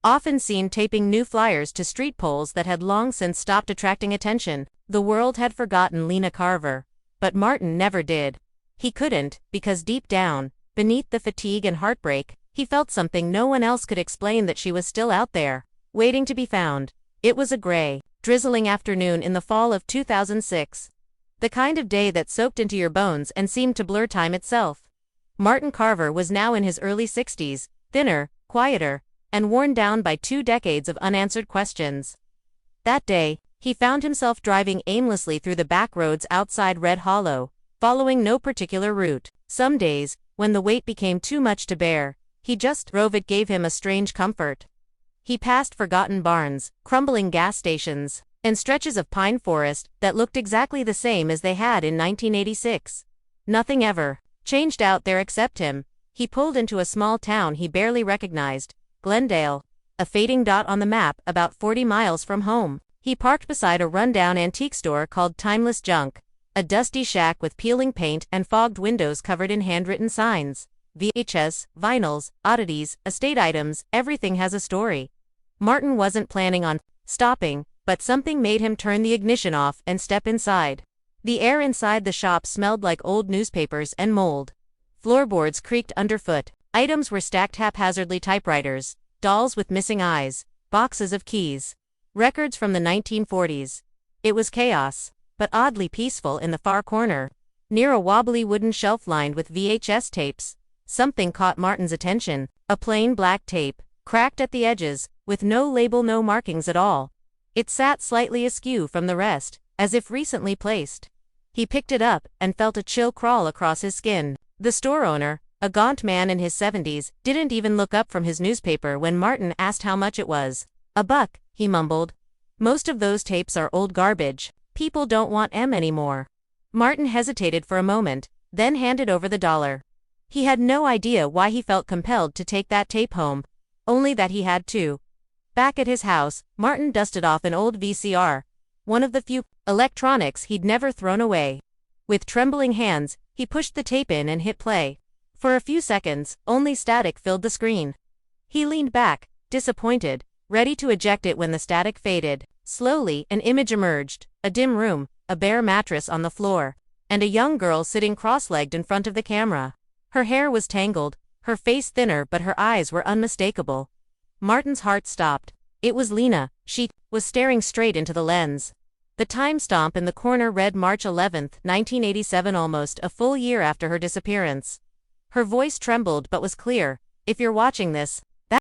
often seen taping new flyers to street poles that had long since stopped attracting attention. The world had forgotten Lena Carver. But Martin never did. He couldn't, because deep down, beneath the fatigue and heartbreak, he felt something no one else could explain, that she was still out there, waiting to be found. It was a gray, drizzling afternoon in the fall of 2006. The kind of day that soaked into your bones and seemed to blur time itself. Martin Carver was now in his early 60s, thinner, quieter, and worn down by 2 decades of unanswered questions. That day, he found himself driving aimlessly through the back roads outside Red Hollow, following no particular route. Some days, when the weight became too much to bear, he just drove. It gave him a strange comfort. He passed forgotten barns, crumbling gas stations, and stretches of pine forest that looked exactly the same as they had in 1986. Nothing ever changed out there except him. He pulled into a small town he barely recognized, Glendale, a fading dot on the map about 40 miles from home. He parked beside a rundown antique store called Timeless Junk, a dusty shack with peeling paint and fogged windows covered in handwritten signs. VHS, vinyls, oddities, estate items, everything has a story. Martin wasn't planning on stopping, but something made him turn the ignition off and step inside. The air inside the shop smelled like old newspapers and mold. Floorboards creaked underfoot. Items were stacked haphazardly: typewriters, dolls with missing eyes, boxes of keys, records from the 1940s. It was chaos, but oddly peaceful. In the far corner, near a wobbly wooden shelf lined with VHS tapes, something caught Martin's attention. A plain black tape, cracked at the edges, with no label, no markings at all. It sat slightly askew from the rest, as if recently placed. He picked it up and felt a chill crawl across his skin. The store owner, a gaunt man in his 70s, didn't even look up from his newspaper when Martin asked how much it was. $1, he mumbled. Most of those tapes are old garbage. People don't want them anymore. Martin hesitated for a moment, then handed over the $1. He had no idea why he felt compelled to take that tape home, only that he had to. Back at his house, Martin dusted off an old VCR, one of the few electronics he'd never thrown away. With trembling hands, he pushed the tape in and hit play. For a few seconds, only static filled the screen. He leaned back, disappointed, ready to eject it when the static faded. Slowly, an image emerged: a dim room, a bare mattress on the floor, and a young girl sitting cross-legged in front of the camera. Her hair was tangled, her face thinner, but her eyes were unmistakable. Martin's heart stopped. It was Lena. She was staring straight into the lens. The time stamp in the corner read March 11, 1987, almost a full year after her disappearance. Her voice trembled but was clear. If you're watching this,